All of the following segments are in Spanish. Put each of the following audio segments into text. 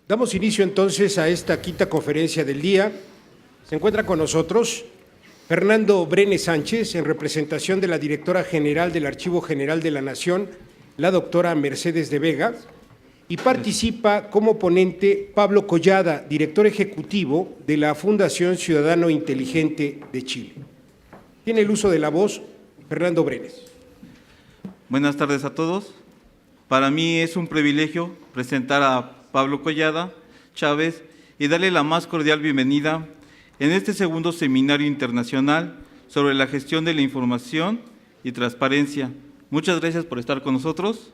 Damos inicio entonces a esta quinta conferencia del día. Se encuentra con nosotros Fernando Brenes Sánchez, en representación de la Directora General del Archivo General de la Nación, la doctora Mercedes de Vega, y participa como ponente Pablo Collada, director ejecutivo de la Fundación Ciudadano Inteligente de Chile. Tiene el uso de la voz Fernando Brenes. Buenas tardes a todos. Para mí es un privilegio presentar a Pablo Collada Chávez y darle la más cordial bienvenida en este segundo seminario internacional sobre la gestión de la información y transparencia. Muchas gracias por estar con nosotros.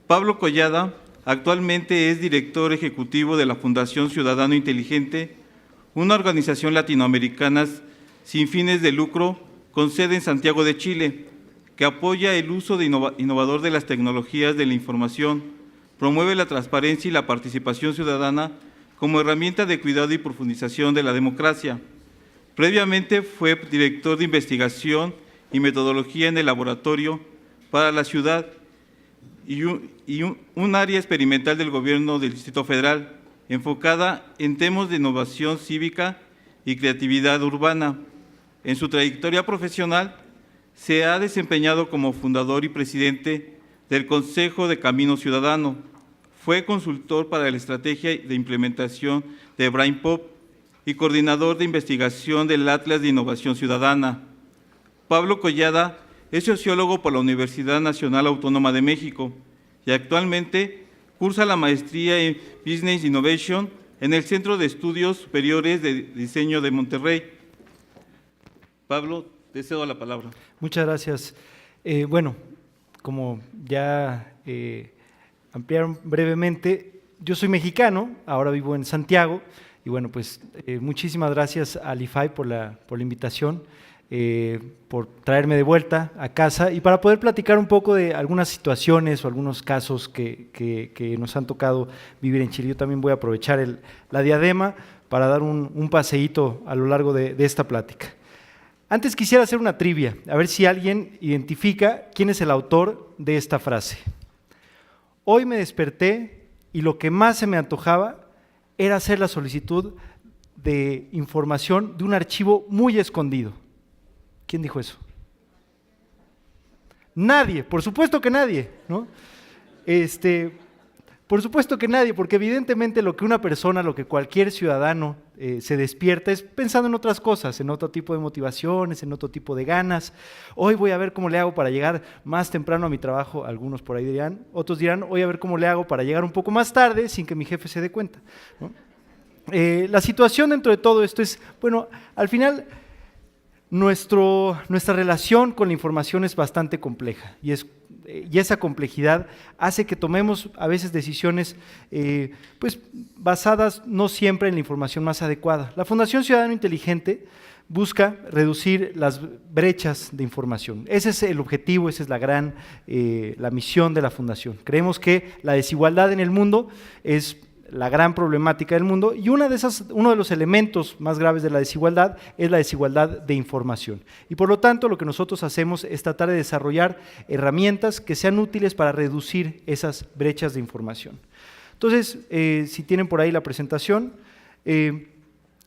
Pablo Collada actualmente es director ejecutivo de la Fundación Ciudadano Inteligente, una organización latinoamericana sin fines de lucro con sede en Santiago de Chile, que apoya el uso innovador de las tecnologías de la información, promueve la transparencia y la participación ciudadana como herramienta de cuidado y profundización de la democracia. Previamente fue director de investigación y metodología en el Laboratorio para la Ciudad y un área experimental del Gobierno del Distrito Federal, enfocada en temas de innovación cívica y creatividad urbana. En su trayectoria profesional, se ha desempeñado como fundador y presidente del Consejo de Camino Ciudadano. Fue consultor para la estrategia de implementación de BrainPop y coordinador de investigación del Atlas de Innovación Ciudadana. Pablo Collada es sociólogo por la Universidad Nacional Autónoma de México y actualmente cursa la maestría en Business Innovation en el Centro de Estudios Superiores de Diseño de Monterrey. Pablo, te cedo la palabra. Muchas gracias. Bueno, como ya ampliaron brevemente, yo soy mexicano, ahora vivo en Santiago, y bueno, pues muchísimas gracias al IFAI por la invitación, por traerme de vuelta a casa y para poder platicar un poco de algunas situaciones o algunos casos que nos han tocado vivir en Chile. Yo también voy a aprovechar la diadema para dar un paseíto a lo largo de esta plática. Antes quisiera hacer una trivia, a ver si alguien identifica quién es el autor de esta frase. Hoy me desperté y lo que más se me antojaba era hacer la solicitud de información de un archivo muy escondido. ¿Quién dijo eso? Nadie, por supuesto que nadie, ¿no? Por supuesto que nadie, porque evidentemente lo que una persona, lo que cualquier ciudadano se despierta es pensando en otras cosas, en otro tipo de motivaciones, en otro tipo de ganas. Hoy voy a ver cómo le hago para llegar más temprano a mi trabajo, algunos por ahí dirán, otros dirán, voy a ver cómo le hago para llegar un poco más tarde sin que mi jefe se dé cuenta, ¿no? La situación dentro de todo esto es, bueno, al final nuestra relación con la información es bastante compleja y esa complejidad hace que tomemos a veces decisiones pues basadas no siempre en la información más adecuada. La Fundación Ciudadano Inteligente busca reducir las brechas de información. Ese es el objetivo, esa es la misión de la Fundación. Creemos que la desigualdad en el mundo es la gran problemática del mundo y uno de los elementos más graves de la desigualdad es la desigualdad de información. Y por lo tanto, lo que nosotros hacemos es tratar de desarrollar herramientas que sean útiles para reducir esas brechas de información. Entonces, si tienen por ahí la presentación,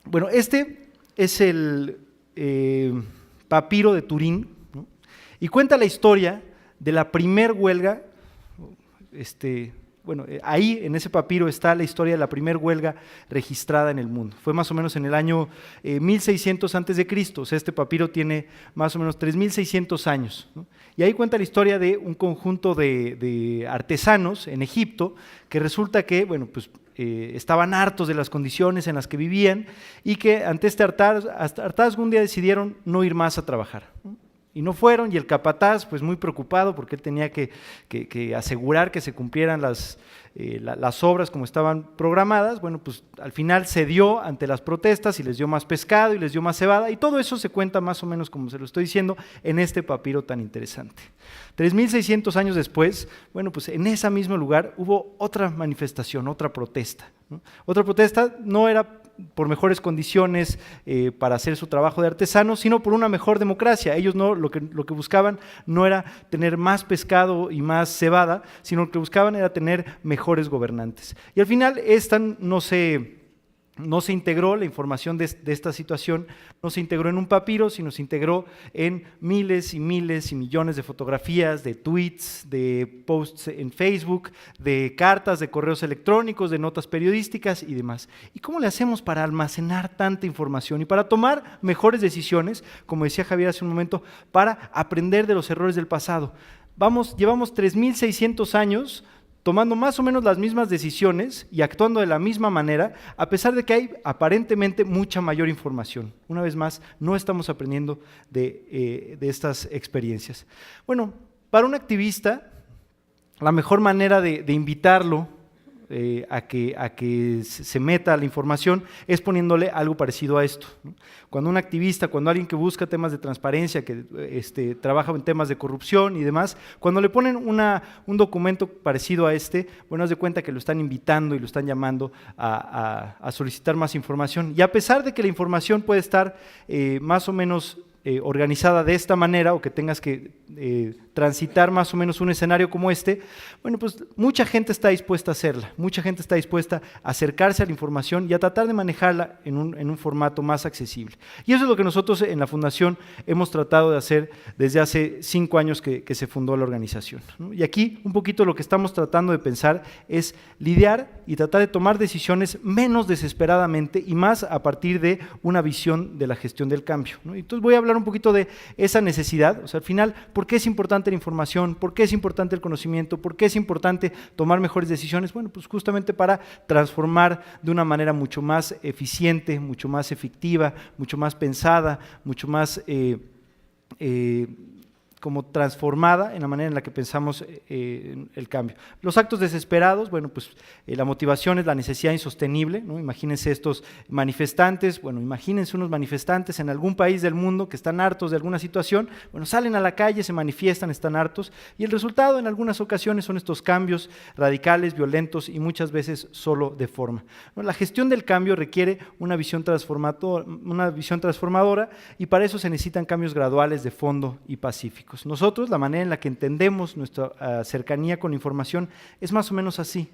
bueno, este es el papiro de Turín, ¿no? Y cuenta la historia de la primer huelga. Bueno, ahí en ese papiro está la historia de la primera huelga registrada en el mundo. Fue más o menos en el año 1600 a.C., o sea, este papiro tiene más o menos 3600 años, ¿no? Y ahí cuenta la historia de un conjunto de artesanos en Egipto que resulta que, bueno, pues estaban hartos de las condiciones en las que vivían y que ante este hartazgo un día decidieron no ir más a trabajar, ¿no? Y no fueron, y el capataz, pues muy preocupado porque él tenía que asegurar que se cumplieran las obras como estaban programadas, bueno, pues al final cedió ante las protestas y les dio más pescado y les dio más cebada, y todo eso se cuenta más o menos como se lo estoy diciendo en este papiro tan interesante. 3600 años después, bueno, pues en ese mismo lugar hubo otra manifestación, otra protesta, ¿no? Otra protesta no era por mejores condiciones para hacer su trabajo de artesanos, sino por una mejor democracia. Ellos no, lo que buscaban no era tener más pescado y más cebada, sino lo que buscaban era tener mejores gobernantes. Y al final esta no se integró, la información de esta situación no se integró en un papiro, sino se integró en miles y miles y millones de fotografías, de tweets, de posts en Facebook, de cartas, de correos electrónicos, de notas periodísticas y demás. ¿Y cómo le hacemos para almacenar tanta información y para tomar mejores decisiones, como decía Javier hace un momento, para aprender de los errores del pasado? Llevamos 3,600 años tomando más o menos las mismas decisiones y actuando de la misma manera, a pesar de que hay aparentemente mucha mayor información. Una vez más, no estamos aprendiendo de estas experiencias. Bueno, para un activista, la mejor manera de invitarlo a que se meta la información es poniéndole algo parecido a esto, ¿no? Cuando un activista, cuando alguien que busca temas de transparencia, que trabaja en temas de corrupción y demás, cuando le ponen un documento parecido a bueno, haz de cuenta que lo están invitando y lo están llamando a solicitar más información. Y a pesar de que la información puede estar más o menos organizada de esta manera, o que tengas que transitar más o menos un escenario como bueno, pues mucha gente está dispuesta a hacerla, mucha gente está dispuesta a acercarse a la información y a tratar de manejarla en un formato más accesible. Y eso es lo que nosotros en la Fundación hemos tratado de hacer desde hace 5 años que se fundó la organización, ¿no? Y aquí un poquito lo que estamos tratando de pensar es lidiar y tratar de tomar decisiones menos desesperadamente y más a partir de una visión de la gestión del cambio, ¿no? Entonces voy a hablar un poquito de esa necesidad, o sea, al final, ¿por qué es importante la información? ¿Por qué es importante el conocimiento? ¿Por qué es importante tomar mejores decisiones? Bueno, pues justamente para transformar de una manera mucho más eficiente, mucho más efectiva, mucho más pensada, mucho más como transformada en la manera en la que pensamos el cambio. Los actos desesperados, bueno, pues la motivación es la necesidad insostenible, ¿no? Imagínense estos manifestantes, bueno, imagínense unos manifestantes en algún país del mundo que están hartos de alguna situación, bueno, salen a la calle, se manifiestan, están hartos, y el resultado en algunas ocasiones son estos cambios radicales, violentos y muchas veces solo de forma, ¿no? La gestión del cambio requiere una visión transformadora, y para eso se necesitan cambios graduales de fondo y pacíficos. Nosotros, la manera en la que entendemos nuestra cercanía con la información es más o menos así.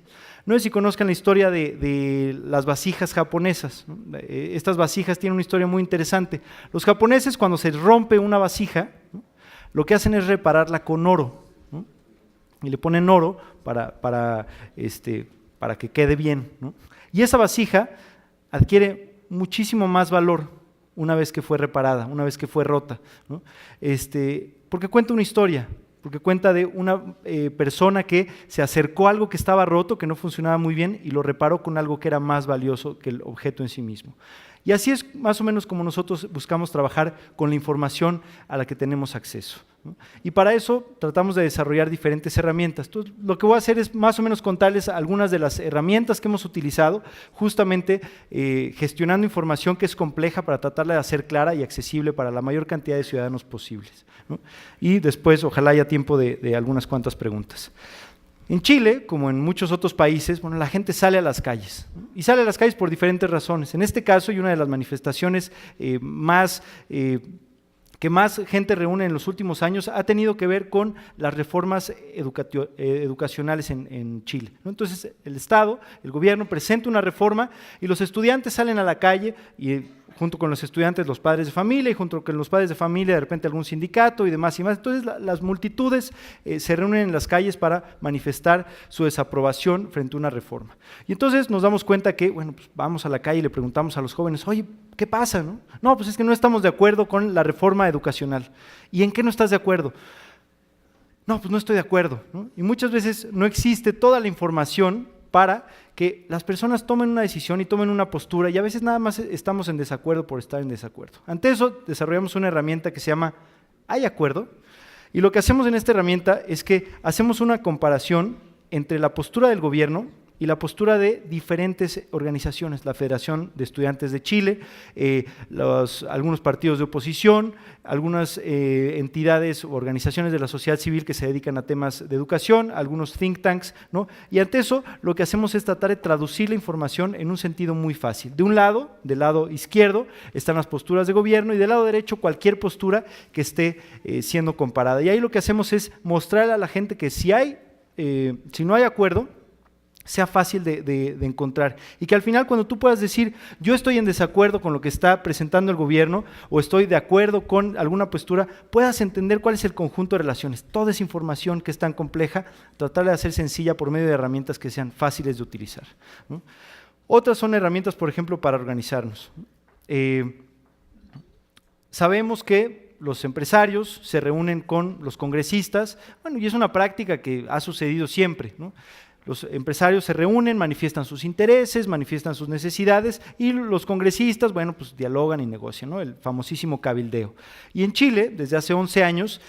No sé si conozcan la historia de las vasijas japonesas, ¿no? Estas vasijas tienen una historia muy interesante. Los japoneses, cuando se rompe una vasija, ¿no?, lo que hacen es repararla con oro, ¿no? Y le ponen oro para que quede bien, ¿no? Y esa vasija adquiere muchísimo más valor una vez que fue reparada, una vez que fue rota, ¿no? Porque cuenta una historia, porque cuenta de una persona que se acercó a algo que estaba roto, que no funcionaba muy bien, y lo reparó con algo que era más valioso que el objeto en sí mismo. Y así es más o menos como nosotros buscamos trabajar con la información a la que tenemos acceso, ¿no? Y para eso tratamos de desarrollar diferentes herramientas. Entonces, lo que voy a hacer es más o menos contarles algunas de las herramientas que hemos utilizado, justamente gestionando información que es compleja para tratarla de hacer clara y accesible para la mayor cantidad de ciudadanos posibles, ¿no? Y después, ojalá haya tiempo de algunas cuantas preguntas. En Chile, como en muchos otros países, bueno, la gente sale a las calles, ¿no? Y sale a las calles por diferentes razones. En este caso, y una de las manifestaciones que más gente reúne en los últimos años ha tenido que ver con las reformas educacionales en Chile, ¿no? Entonces, el Estado, el gobierno presenta una reforma y los estudiantes salen a la calle y junto con los estudiantes, los padres de familia, y junto con los padres de familia, de repente algún sindicato y demás y más. Entonces, las multitudes se reúnen en las calles para manifestar su desaprobación frente a una reforma. Y entonces nos damos cuenta que, bueno, pues vamos a la calle y le preguntamos a los jóvenes, oye, ¿qué pasa, no? No, pues es que no estamos de acuerdo con la reforma educacional. ¿Y en qué no estás de acuerdo? No, pues no estoy de acuerdo, ¿no? Y muchas veces no existe toda la información para que las personas tomen una decisión y tomen una postura, y a veces nada más estamos en desacuerdo por estar en desacuerdo. Ante eso desarrollamos una herramienta que se llama ¿Hay acuerdo? Y lo que hacemos en esta herramienta es que hacemos una comparación entre la postura del gobierno y y la postura de diferentes organizaciones, la Federación de Estudiantes de Chile, algunos partidos de oposición, algunas entidades o organizaciones de la sociedad civil que se dedican a temas de educación, algunos think tanks, ¿no? Y ante eso lo que hacemos es tratar de traducir la información en un sentido muy fácil. De un lado, del lado izquierdo, están las posturas de gobierno y del lado derecho cualquier postura que esté siendo comparada. Y ahí lo que hacemos es mostrarle a la gente que si no hay acuerdo, sea fácil de encontrar y que al final cuando tú puedas decir yo estoy en desacuerdo con lo que está presentando el gobierno o estoy de acuerdo con alguna postura, puedas entender cuál es el conjunto de relaciones, toda esa información que es tan compleja, tratar de hacer sencilla por medio de herramientas que sean fáciles de utilizar, ¿no? Otras son herramientas, por ejemplo, para organizarnos. Sabemos que los empresarios se reúnen con los congresistas, bueno, y es una práctica que ha sucedido siempre, ¿no? Los empresarios se reúnen, manifiestan sus intereses, manifiestan sus necesidades y los congresistas, bueno, pues dialogan y negocian, ¿no? El famosísimo cabildeo. Y en Chile, desde hace 11 años,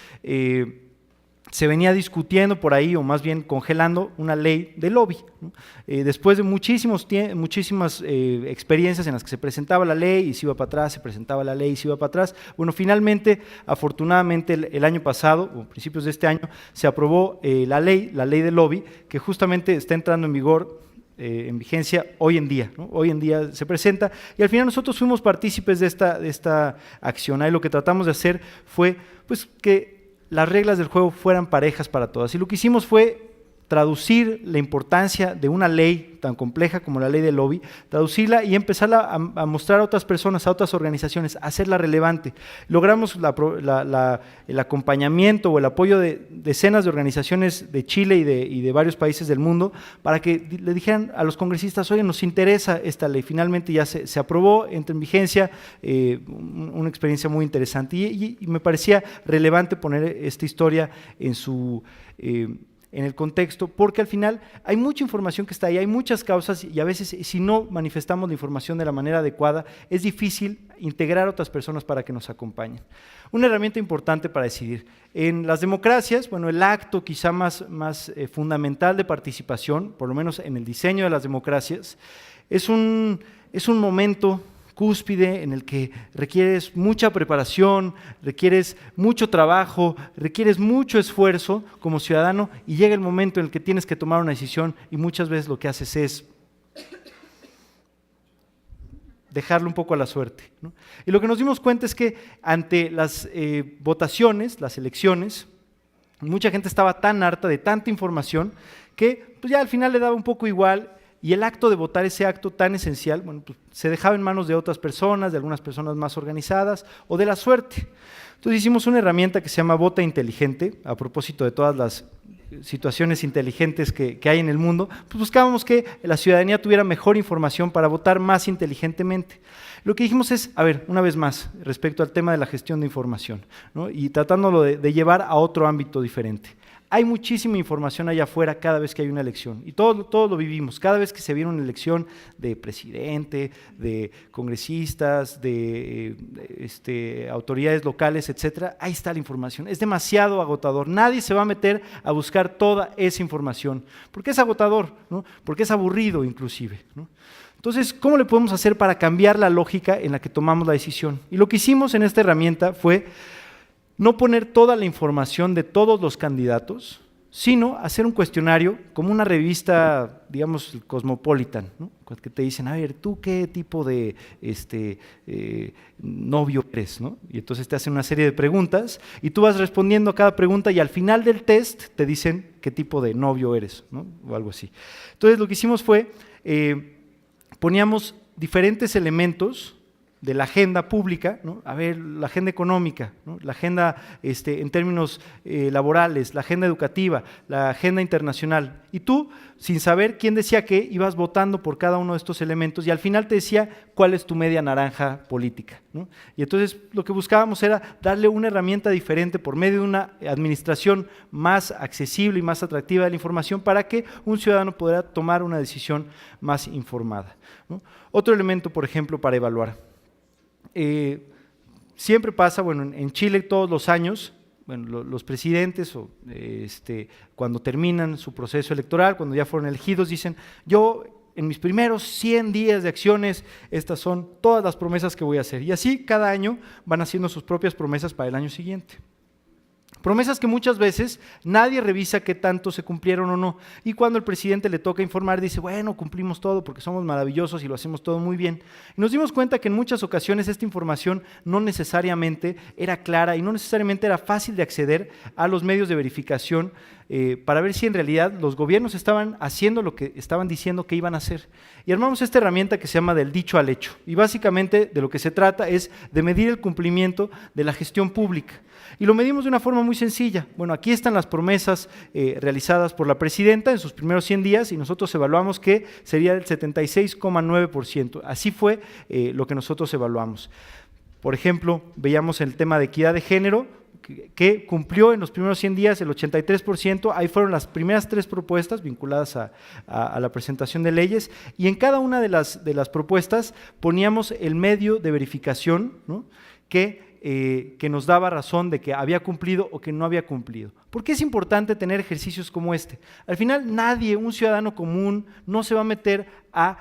se venía discutiendo por ahí, o más bien congelando, una ley de lobby, ¿no? Después de muchísimas experiencias en las que se presentaba la ley y se iba para atrás, se presentaba la ley y se iba para atrás, bueno, finalmente, afortunadamente, el año pasado, o principios de este año, se aprobó la ley de lobby, que justamente está entrando en vigor, en vigencia hoy en día, ¿no? Hoy en día se presenta y al final nosotros fuimos partícipes de esta acción. Ahí lo que tratamos de hacer fue pues, que las reglas del juego fueran parejas para todas. Y lo que hicimos fue traducir la importancia de una ley tan compleja como la ley del lobby, traducirla y empezarla a mostrar a otras personas, a otras organizaciones, a hacerla relevante. Logramos el acompañamiento o el apoyo de decenas de organizaciones de Chile y de varios países del mundo para que le dijeran a los congresistas, oye, nos interesa esta ley. Finalmente ya se aprobó, entra en vigencia, una experiencia muy interesante y me parecía relevante poner esta historia en el contexto, porque al final hay mucha información que está ahí, hay muchas causas y a veces si no manifestamos la información de la manera adecuada, es difícil integrar a otras personas para que nos acompañen. Una herramienta importante para decidir. En las democracias, bueno, el acto quizá más fundamental de participación, por lo menos en el diseño de las democracias, es un momento cúspide en el que requieres mucha preparación, requieres mucho trabajo, requieres mucho esfuerzo como ciudadano y llega el momento en el que tienes que tomar una decisión y muchas veces lo que haces es dejarlo un poco a la suerte, ¿no? Y lo que nos dimos cuenta es que ante las votaciones, las elecciones, mucha gente estaba tan harta de tanta información que pues ya al final le daba un poco igual. Y el acto de votar, ese acto tan esencial, bueno, pues, se dejaba en manos de otras personas, de algunas personas más organizadas o de la suerte. Entonces hicimos una herramienta que se llama Vota Inteligente, a propósito de todas las situaciones inteligentes que hay en el mundo, pues buscábamos que la ciudadanía tuviera mejor información para votar más inteligentemente. Lo que dijimos es, a ver, una vez más, respecto al tema de la gestión de información, ¿no? Y tratándolo de llevar a otro ámbito diferente. Hay muchísima información allá afuera cada vez que hay una elección y todos lo vivimos, cada vez que se viene una elección de presidente, de congresistas, de autoridades locales, etcétera, ahí está la información, es demasiado agotador, nadie se va a meter a buscar toda esa información, porque es agotador, ¿no? Porque es aburrido inclusive, ¿no? Entonces, ¿cómo le podemos hacer para cambiar la lógica en la que tomamos la decisión? Y lo que hicimos en esta herramienta fue no poner toda la información de todos los candidatos, sino hacer un cuestionario como una revista, digamos, Cosmopolitan, ¿no? Que te dicen, a ver, ¿tú qué tipo de novio eres, ¿no? Y entonces te hacen una serie de preguntas y tú vas respondiendo a cada pregunta y al final del test te dicen qué tipo de novio eres, ¿no? O algo así. Entonces lo que hicimos fue, poníamos diferentes elementos de la agenda pública, ¿no? A ver, la agenda económica, ¿no? La agenda en términos laborales, la agenda educativa, la agenda internacional. Y tú, sin saber quién decía qué, ibas votando por cada uno de estos elementos y al final te decía cuál es tu media naranja política, ¿no? Y entonces lo que buscábamos era darle una herramienta diferente por medio de una administración más accesible y más atractiva de la información para que un ciudadano pudiera tomar una decisión más informada, ¿no? Otro elemento, por ejemplo, para evaluar. Siempre pasa, bueno, en Chile todos los años bueno, los presidentes, cuando terminan su proceso electoral, cuando ya fueron elegidos, dicen, yo en mis primeros 100 días de acciones, estas son todas las promesas que voy a hacer. Y así cada año van haciendo sus propias promesas para el año siguiente. Promesas que muchas veces nadie revisa qué tanto se cumplieron o no. Y cuando el presidente le toca informar, dice, bueno, cumplimos todo porque somos maravillosos y lo hacemos todo muy bien. Y nos dimos cuenta que en muchas ocasiones esta información no necesariamente era clara y no necesariamente era fácil de acceder a los medios de verificación para ver si en realidad los gobiernos estaban haciendo lo que estaban diciendo que iban a hacer. Y armamos esta herramienta que se llama del dicho al hecho. Y básicamente de lo que se trata es de medir el cumplimiento de la gestión pública. Y lo medimos de una forma muy sencilla. Bueno, aquí están las promesas realizadas por la presidenta en sus primeros 100 días y nosotros evaluamos que sería el 76,9%. Así fue lo que nosotros evaluamos. Por ejemplo, veíamos el tema de equidad de género, que cumplió en los primeros 100 días el 83%, ahí fueron las primeras 3 propuestas vinculadas a la presentación de leyes, y en cada una de las propuestas poníamos el medio de verificación, ¿no?, que nos daba razón de que había cumplido o que no había cumplido. ¿Por qué es importante tener ejercicios como este? Al final nadie, un ciudadano común, no se va a meter a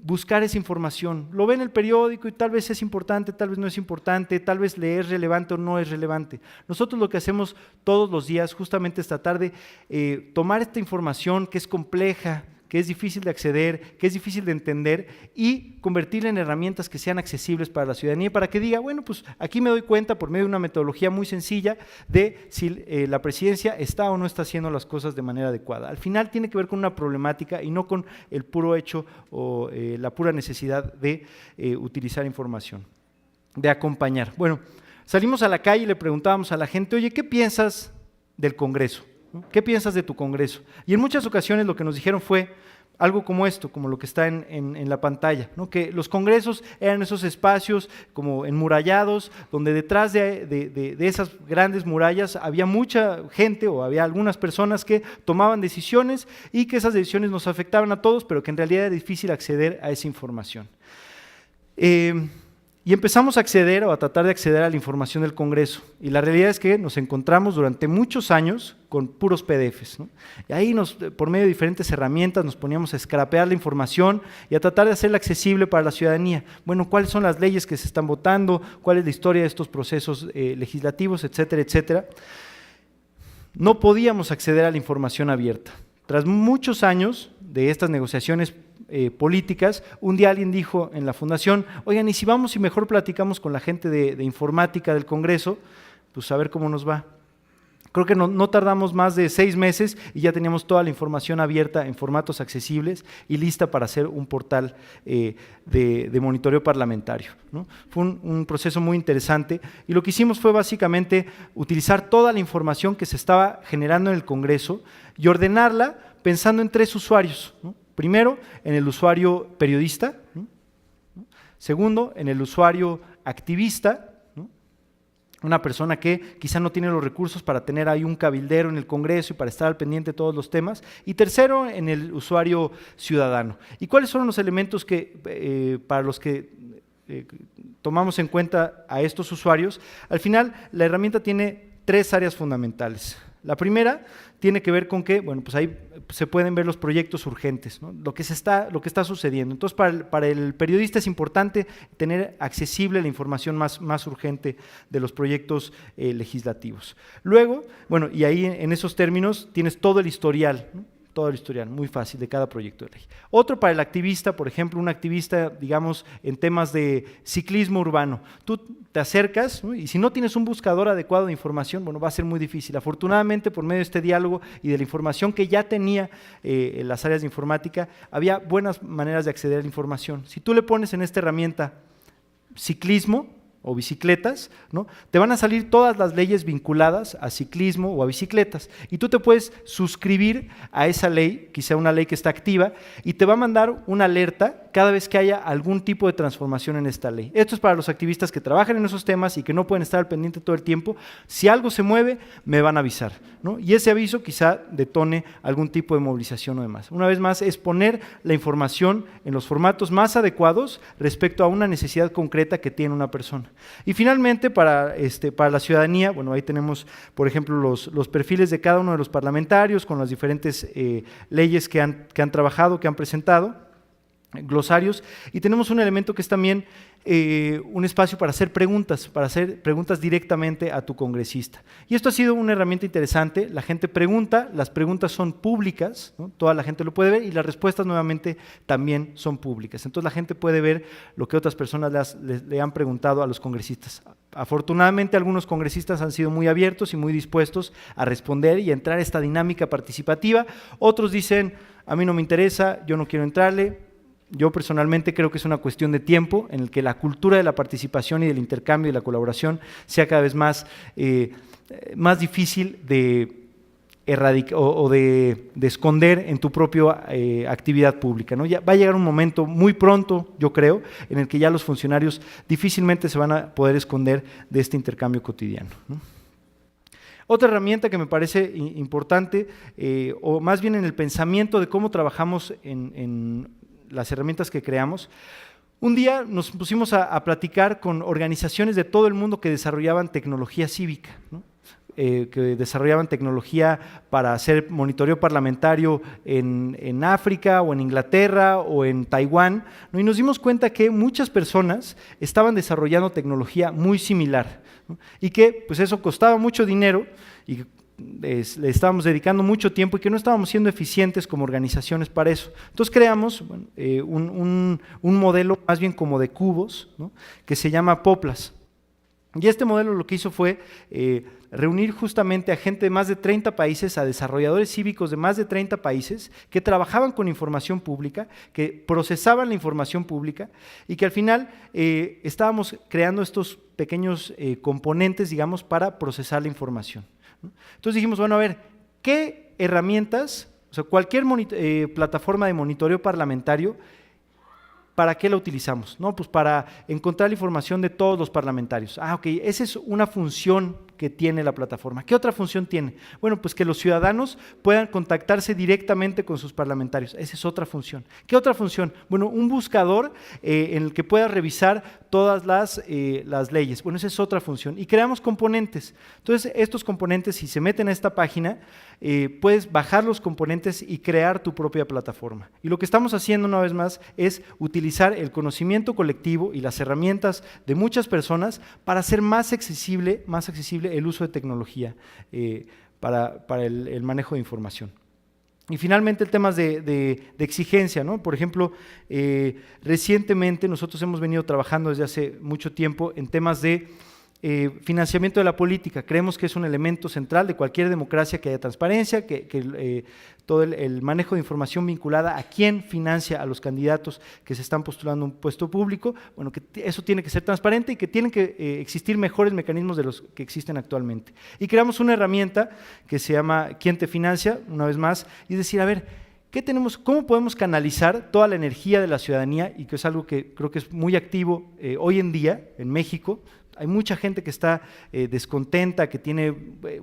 buscar esa información. Lo ve en el periódico y tal vez es importante, tal vez no es importante, tal vez le es relevante o no es relevante. Nosotros lo que hacemos todos los días justamente es tratar de tomar esta información que es compleja, que es difícil de acceder, que es difícil de entender y convertirla en herramientas que sean accesibles para la ciudadanía, para que diga, bueno, pues aquí me doy cuenta por medio de una metodología muy sencilla de si la presidencia está o no está haciendo las cosas de manera adecuada. Al final tiene que ver con una problemática y no con el puro hecho o la pura necesidad de utilizar información, de acompañar. Bueno, salimos a la calle y le preguntábamos a la gente, oye, ¿qué piensas del Congreso? ¿Qué piensas de tu Congreso? Y en muchas ocasiones lo que nos dijeron fue algo como esto, como lo que está en la pantalla, ¿no?, que los congresos eran esos espacios como enmurallados, donde detrás de esas grandes murallas había mucha gente o había algunas personas que tomaban decisiones y que esas decisiones nos afectaban a todos, pero que en realidad era difícil acceder a esa información. Y empezamos a acceder o a tratar de acceder a la información del Congreso. Y la realidad es que nos encontramos durante muchos años con puros PDFs, ¿no? Y ahí por medio de diferentes herramientas nos poníamos a scrapear la información y a tratar de hacerla accesible para la ciudadanía. Bueno, ¿cuáles son las leyes que se están votando? ¿Cuál es la historia de estos procesos legislativos, etcétera, etcétera? No podíamos acceder a la información abierta. Tras muchos años de estas negociaciones políticas, un día alguien dijo en la fundación, oigan, y si vamos y mejor platicamos con la gente de informática del Congreso, pues a ver cómo nos va. Creo que no tardamos más de 6 meses y ya teníamos toda la información abierta en formatos accesibles y lista para hacer un portal de monitoreo parlamentario, ¿no? Fue un proceso muy interesante y lo que hicimos fue básicamente utilizar toda la información que se estaba generando en el Congreso y ordenarla pensando en 3 usuarios, ¿no? Primero, en el usuario periodista, ¿no? Segundo, en el usuario activista, ¿no?, una persona que quizá no tiene los recursos para tener ahí un cabildero en el Congreso y para estar al pendiente de todos los temas, y tercero, en el usuario ciudadano. ¿Y cuáles son los elementos que para los que tomamos en cuenta a estos usuarios? Al final, la herramienta tiene 3 áreas fundamentales. La primera tiene que ver con que, bueno, pues ahí se pueden ver los proyectos urgentes, ¿no?, lo que está sucediendo. Entonces, para el periodista es importante tener accesible la información más urgente de los proyectos legislativos. Luego, bueno, y ahí en esos términos tienes todo el historial, ¿no?, todo el historial, muy fácil, de cada proyecto de ley. Otro para el activista, por ejemplo, un activista, digamos, en temas de ciclismo urbano. Tú te acercas, ¿no?, y si no tienes un buscador adecuado de información, bueno, va a ser muy difícil. Afortunadamente, por medio de este diálogo y de la información que ya tenía las áreas de informática, había buenas maneras de acceder a la información. Si tú le pones en esta herramienta ciclismo o bicicletas, ¿no?, te van a salir todas las leyes vinculadas a ciclismo o a bicicletas y tú te puedes suscribir a esa ley, quizá una ley que está activa, y te va a mandar una alerta cada vez que haya algún tipo de transformación en esta ley. Esto es para los activistas que trabajan en esos temas y que no pueden estar al pendiente todo el tiempo. Si algo se mueve, me van a avisar, ¿no?, y ese aviso quizá detone algún tipo de movilización o demás. Una vez más, es poner la información en los formatos más adecuados respecto a una necesidad concreta que tiene una persona. persona. Y finalmente, para la ciudadanía, bueno, ahí tenemos, por ejemplo, los perfiles de cada uno de los parlamentarios con las diferentes leyes que han trabajado, que han presentado, glosarios, y tenemos un elemento que es también un espacio para hacer preguntas directamente a tu congresista. Y esto ha sido una herramienta interesante. La gente pregunta, las preguntas son públicas, ¿no? Toda la gente lo puede ver, y las respuestas nuevamente también son públicas. Entonces la gente puede ver lo que otras personas le han preguntado a los congresistas. Afortunadamente, algunos congresistas han sido muy abiertos y muy dispuestos a responder y a entrar a esta dinámica participativa. Otros dicen, a mí no me interesa, yo no quiero entrarle. Yo personalmente creo que es una cuestión de tiempo en el que la cultura de la participación y del intercambio y la colaboración sea cada vez más difícil de erradicar o de esconder en tu propia actividad pública, ¿no? Ya va a llegar un momento muy pronto, yo creo, en el que ya los funcionarios difícilmente se van a poder esconder de este intercambio cotidiano, ¿no? Otra herramienta que me parece importante, o más bien en el pensamiento de cómo trabajamos en las herramientas que creamos, un día nos pusimos a platicar con organizaciones de todo el mundo que desarrollaban tecnología cívica, ¿no? Que desarrollaban tecnología para hacer monitoreo parlamentario en África o en Inglaterra o en Taiwán, ¿no? Y nos dimos cuenta que muchas personas estaban desarrollando tecnología muy similar, ¿no? Y que pues eso costaba mucho dinero y le estábamos dedicando mucho tiempo y que no estábamos siendo eficientes como organizaciones para eso. Entonces creamos un modelo más bien como de cubos, ¿no? Que se llama Poplas. Y este modelo lo que hizo fue reunir justamente a gente de más de 30 países, a desarrolladores cívicos de más de 30 países que trabajaban con información pública, que procesaban la información pública y que al final estábamos creando estos pequeños componentes, digamos, para procesar la información, ¿no? Entonces dijimos, bueno, a ver, ¿qué herramientas, o sea, cualquier plataforma de monitoreo parlamentario, ¿para qué la utilizamos? ¿No? Pues para encontrar la información de todos los parlamentarios. Ok, esa es una función que tiene la plataforma. ¿Qué otra función tiene? Bueno, pues que los ciudadanos puedan contactarse directamente con sus parlamentarios. Esa es otra función. ¿Qué otra función? Bueno, un buscador en el que pueda revisar todas las leyes. Bueno, esa es otra función. Y creamos componentes. Entonces, estos componentes, si se meten a esta página, puedes bajar los componentes y crear tu propia plataforma. Y lo que estamos haciendo, una vez más, es utilizar el conocimiento colectivo y las herramientas de muchas personas para hacer más accesible el uso de tecnología para el manejo de información. Y finalmente el tema de exigencia, ¿no? Por ejemplo, recientemente nosotros hemos venido trabajando desde hace mucho tiempo en temas de financiamiento de la política. Creemos que es un elemento central de cualquier democracia que haya transparencia, que todo el manejo de información vinculada a quién financia a los candidatos que se están postulando a un puesto público, bueno, que eso tiene que ser transparente y que tienen que existir mejores mecanismos de los que existen actualmente. Y creamos una herramienta que se llama ¿Quién te financia? Una vez más, y es decir, a ver, ¿cómo podemos canalizar toda la energía de la ciudadanía? Y que es algo que creo que es muy activo hoy en día en México. Hay mucha gente que está descontenta, que tiene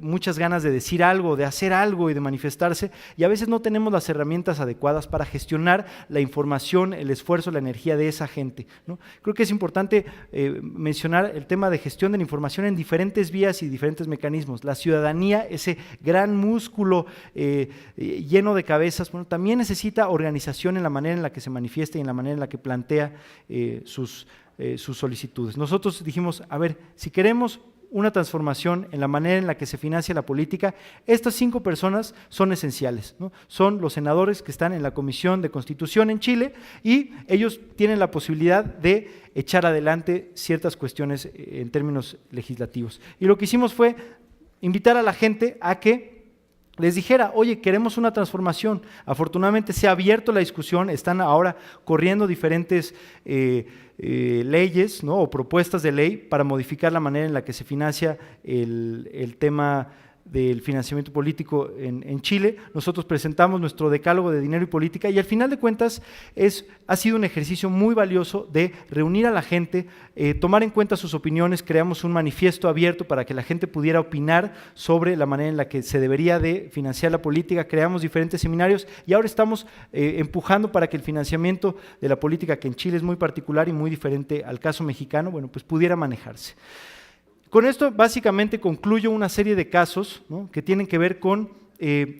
muchas ganas de decir algo, de hacer algo y de manifestarse, y a veces no tenemos las herramientas adecuadas para gestionar la información, el esfuerzo, la energía de esa gente, ¿no? Creo que es importante mencionar el tema de gestión de la información en diferentes vías y diferentes mecanismos. La ciudadanía, ese gran músculo lleno de cabezas, bueno, también necesita organización en la manera en la que se manifiesta y en la manera en la que plantea sus solicitudes. Nosotros dijimos, a ver, si queremos una transformación en la manera en la que se financia la política, estas 5 personas son esenciales, ¿no? Son los senadores que están en la Comisión de Constitución en Chile y ellos tienen la posibilidad de echar adelante ciertas cuestiones en términos legislativos. Y lo que hicimos fue invitar a la gente a que les dijera, oye, queremos una transformación. Afortunadamente se ha abierto la discusión, están ahora corriendo diferentes leyes, ¿no? O propuestas de ley para modificar la manera en la que se financia el tema del financiamiento político en Chile. Nosotros presentamos nuestro decálogo de dinero y política y al final de cuentas ha sido un ejercicio muy valioso de reunir a la gente, tomar en cuenta sus opiniones. Creamos un manifiesto abierto para que la gente pudiera opinar sobre la manera en la que se debería de financiar la política. Creamos diferentes seminarios y ahora estamos empujando para que el financiamiento de la política, que en Chile es muy particular y muy diferente al caso mexicano, bueno, pues pudiera manejarse. Con esto básicamente concluyo una serie de casos, ¿no?, que tienen que ver con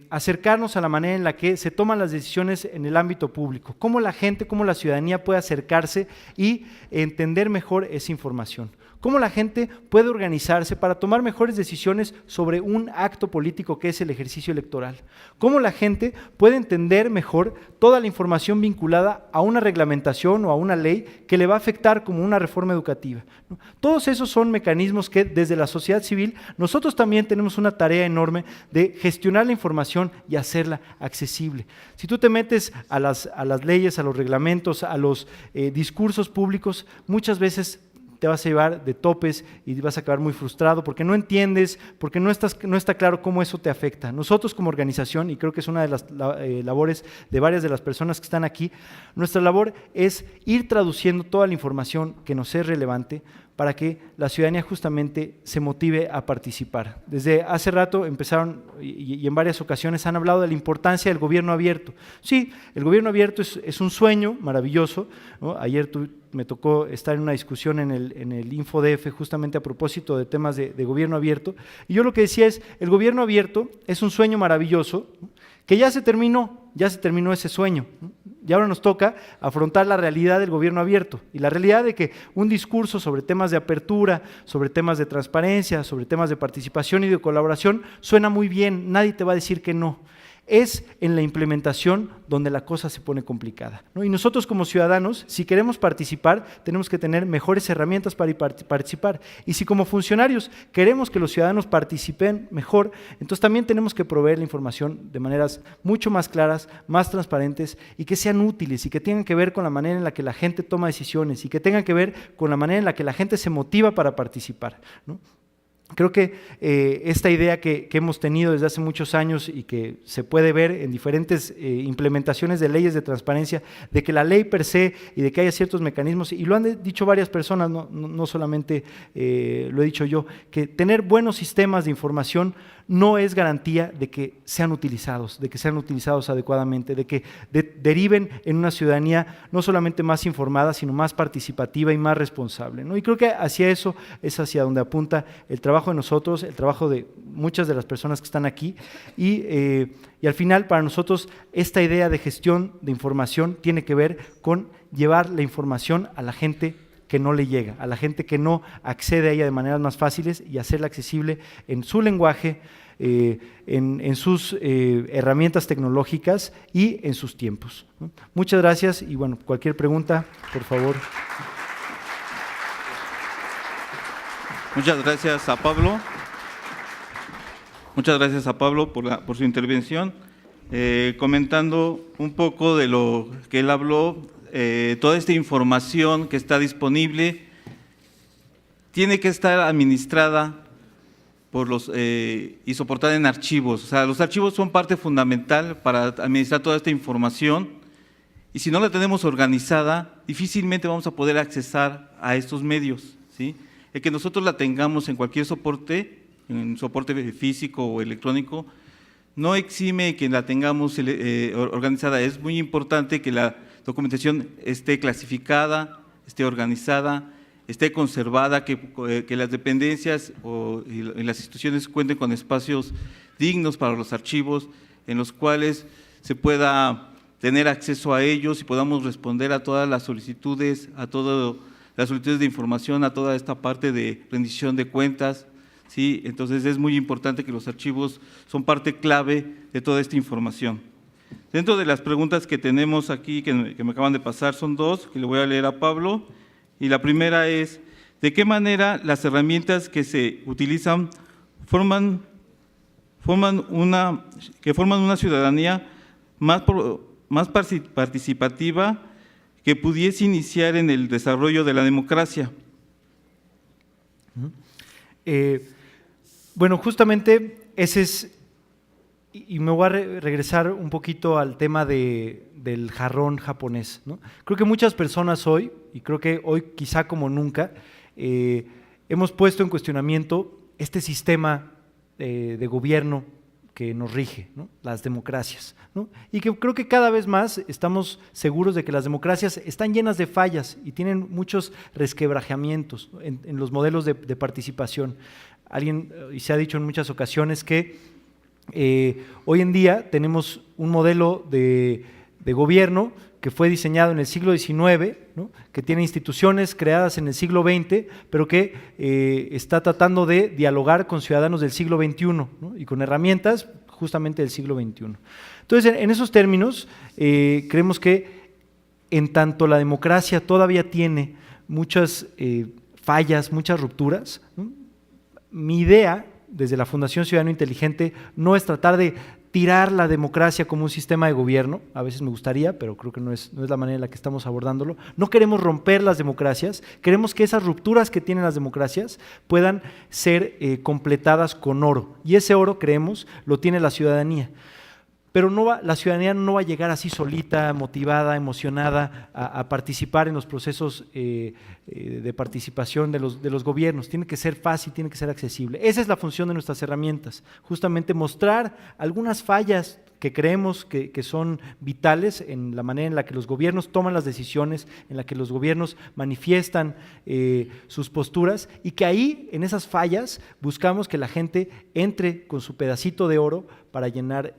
acercarnos a la manera en la que se toman las decisiones en el ámbito público, cómo la gente, cómo la ciudadanía puede acercarse y entender mejor esa información. Cómo la gente puede organizarse para tomar mejores decisiones sobre un acto político que es el ejercicio electoral. Cómo la gente puede entender mejor toda la información vinculada a una reglamentación o a una ley que le va a afectar como una reforma educativa. Todos esos son mecanismos que desde la sociedad civil nosotros también tenemos una tarea enorme de gestionar la información y hacerla accesible. Si tú te metes a las leyes, a los reglamentos, a los discursos públicos, muchas veces te vas a llevar de topes y vas a acabar muy frustrado porque no entiendes, porque no está claro cómo eso te afecta. Nosotros como organización, y creo que es una de las labores de varias de las personas que están aquí, nuestra labor es ir traduciendo toda la información que nos es relevante para que la ciudadanía justamente se motive a participar. Desde hace rato empezaron y en varias ocasiones han hablado de la importancia del gobierno abierto. Sí, el gobierno abierto es un sueño maravilloso, ¿no? Ayer me tocó estar en una discusión en el InfoDF justamente a propósito de temas de gobierno abierto, y yo lo que decía es, el gobierno abierto es un sueño maravilloso que ya se terminó ese sueño. Y ahora nos toca afrontar la realidad del gobierno abierto y la realidad de que un discurso sobre temas de apertura, sobre temas de transparencia, sobre temas de participación y de colaboración suena muy bien, nadie te va a decir que no. Es en la implementación donde la cosa se pone complicada, ¿no? Y nosotros como ciudadanos, si queremos participar, tenemos que tener mejores herramientas para participar. Y si como funcionarios queremos que los ciudadanos participen mejor, entonces también tenemos que proveer la información de maneras mucho más claras, más transparentes y que sean útiles y que tengan que ver con la manera en la que la gente toma decisiones y que tengan que ver con la manera en la que la gente se motiva para participar, ¿no? Creo que esta idea que hemos tenido desde hace muchos años y que se puede ver en diferentes implementaciones de leyes de transparencia, de que la ley per se y de que haya ciertos mecanismos, y lo han dicho varias personas, no solamente lo he dicho yo, que tener buenos sistemas de información no es garantía de que sean utilizados adecuadamente, de que deriven en una ciudadanía no solamente más informada, sino más participativa y más responsable, ¿no? Y creo que hacia eso es hacia donde apunta el trabajo de nosotros, el trabajo de muchas de las personas que están aquí, y al final para nosotros esta idea de gestión de información tiene que ver con llevar la información a la gente que no le llega, a la gente que no accede a ella de maneras más fáciles y hacerla accesible en su lenguaje, en sus herramientas tecnológicas y en sus tiempos, ¿no? Muchas gracias y bueno, cualquier pregunta, por favor. Muchas gracias a Pablo. Muchas gracias a Pablo por su intervención. Comentando un poco de lo que él habló, toda esta información que está disponible tiene que estar administrada por y soportada en archivos. O sea, los archivos son parte fundamental para administrar toda esta información y si no la tenemos organizada, difícilmente vamos a poder accesar a estos medios, ¿sí? El que nosotros la tengamos en cualquier soporte, en soporte físico o electrónico, no exime que la tengamos organizada. Es muy importante que la documentación esté clasificada, esté organizada, esté conservada, que las dependencias y las instituciones cuenten con espacios dignos para los archivos, en los cuales se pueda tener acceso a ellos y podamos responder a todas las solicitudes, las solicitudes de información, a toda esta parte de rendición de cuentas, ¿sí? Entonces es muy importante que los archivos son parte clave de toda esta información. Dentro de las preguntas que tenemos aquí, que me acaban de pasar, son dos, que le voy a leer a Pablo, y la primera es, ¿de qué manera las herramientas que se utilizan forman una ciudadanía más participativa que pudiese iniciar en el desarrollo de la democracia? Bueno, justamente ese es, y me voy a regresar un poquito al tema del jarrón japonés, ¿no? Creo que muchas personas hoy, y creo que hoy quizá como nunca, hemos puesto en cuestionamiento este sistema de gobierno que nos rige, ¿no? Las democracias, ¿no? Y que creo que cada vez más estamos seguros de que las democracias están llenas de fallas y tienen muchos resquebrajamientos en los modelos de participación. Y se ha dicho en muchas ocasiones que hoy en día tenemos un modelo de gobierno que fue diseñado en el siglo XIX, ¿no? Que tiene instituciones creadas en el siglo XX, pero que está tratando de dialogar con ciudadanos del siglo XXI, ¿no? Y con herramientas justamente del siglo XXI. Entonces, en esos términos, creemos que en tanto la democracia todavía tiene muchas fallas, muchas rupturas, ¿no? Mi idea, desde la Fundación Ciudadano Inteligente, no es tratar de tirar la democracia como un sistema de gobierno, a veces me gustaría, pero creo que no es la manera en la que estamos abordándolo. No queremos romper las democracias, queremos que esas rupturas que tienen las democracias puedan ser completadas con oro, y ese oro, creemos, lo tiene la ciudadanía. Pero la ciudadanía no va a llegar así solita, motivada, emocionada a participar en los procesos de participación de los gobiernos. Tiene que ser fácil, tiene que ser accesible. Esa es la función de nuestras herramientas, justamente mostrar algunas fallas que creemos que son vitales en la manera en la que los gobiernos toman las decisiones, en la que los gobiernos manifiestan sus posturas, y que ahí, en esas fallas, buscamos que la gente entre con su pedacito de oro para llenar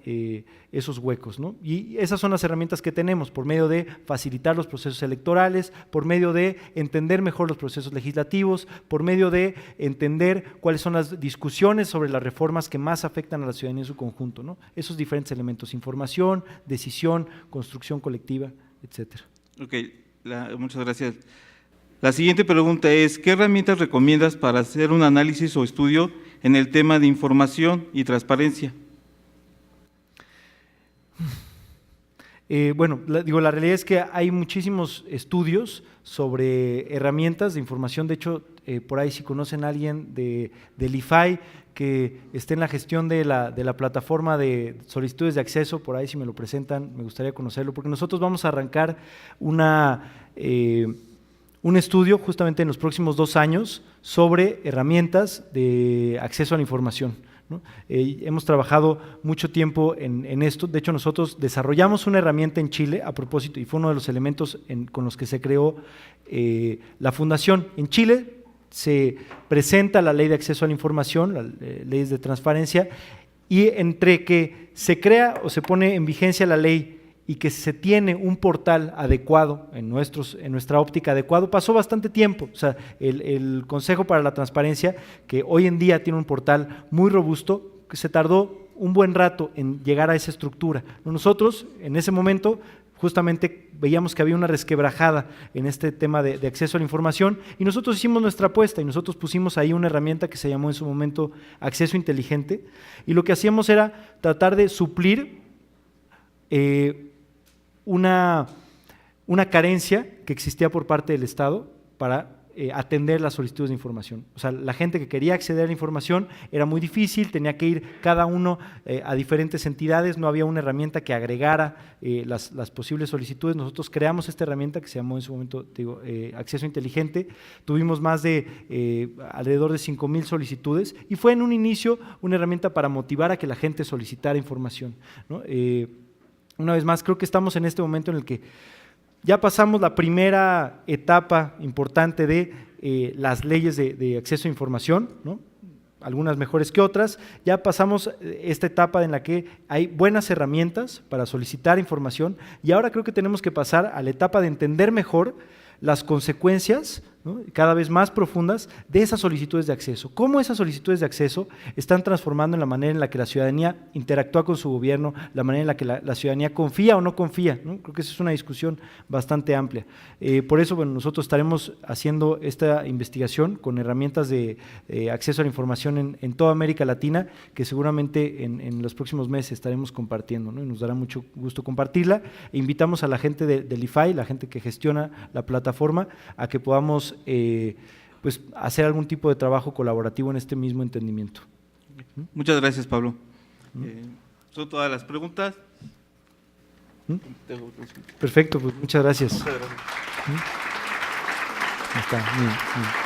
esos huecos, ¿no? Y esas son las herramientas que tenemos, por medio de facilitar los procesos electorales, por medio de entender mejor los procesos legislativos, por medio de entender cuáles son las discusiones sobre las reformas que más afectan a la ciudadanía en su conjunto, ¿no? Esos diferentes elementos: información, decisión, construcción colectiva, etcétera. Ok, muchas gracias. La siguiente pregunta es: ¿qué herramientas recomiendas para hacer un análisis o estudio en el tema de información y transparencia? Bueno, la realidad es que hay muchísimos estudios sobre herramientas de información. De hecho, por ahí si conocen a alguien del IFAI que esté en la gestión de la plataforma de solicitudes de acceso, por ahí si me lo presentan, me gustaría conocerlo, porque nosotros vamos a arrancar un estudio justamente en los próximos 2 años sobre herramientas de acceso a la información, ¿no? Hemos trabajado mucho tiempo en esto. De hecho, nosotros desarrollamos una herramienta en Chile a propósito, y fue uno de los elementos con los que se creó la fundación. En Chile se presenta la Ley de Acceso a la Información, las leyes de transparencia, y entre que se crea o se pone en vigencia la ley y que se tiene un portal adecuado, en nuestra óptica adecuado, pasó bastante tiempo. O sea, el Consejo para la Transparencia, que hoy en día tiene un portal muy robusto, que se tardó un buen rato en llegar a esa estructura. Nosotros, en ese momento, justamente veíamos que había una resquebrajada en este tema de acceso a la información, y nosotros hicimos nuestra apuesta y nosotros pusimos ahí una herramienta que se llamó en su momento Acceso Inteligente, y lo que hacíamos era tratar de suplir una carencia que existía por parte del Estado para atender las solicitudes de información. O sea, la gente que quería acceder a la información era muy difícil, tenía que ir cada uno a diferentes entidades, no había una herramienta que agregara las posibles solicitudes. Nosotros creamos esta herramienta que se llamó en su momento, Acceso Inteligente. Tuvimos más de alrededor de 5,000 solicitudes, y fue en un inicio una herramienta para motivar a que la gente solicitara información, ¿no? Una vez más, creo que estamos en este momento en el que ya pasamos la primera etapa importante de las leyes de acceso a información, ¿no? Algunas mejores que otras. Ya pasamos esta etapa en la que hay buenas herramientas para solicitar información, y ahora creo que tenemos que pasar a la etapa de entender mejor las consecuencias, ¿no?, cada vez más profundas de esas solicitudes de acceso. Cómo esas solicitudes de acceso están transformando en la manera en la que la ciudadanía interactúa con su gobierno, la manera en la que la ciudadanía confía o no confía, ¿no? Creo que esa es una discusión bastante amplia. Por eso, bueno, nosotros estaremos haciendo esta investigación con herramientas de acceso a la información en toda América Latina, que seguramente en los próximos meses estaremos compartiendo, ¿no? Y nos dará mucho gusto compartirla. E invitamos a la gente del IFAI, la gente que gestiona la plataforma, a que podamos pues hacer algún tipo de trabajo colaborativo en este mismo entendimiento. Muchas gracias, Pablo. Son todas las preguntas. Perfecto, pues muchas gracias. Muchas gracias. Ahí está, bien, bien.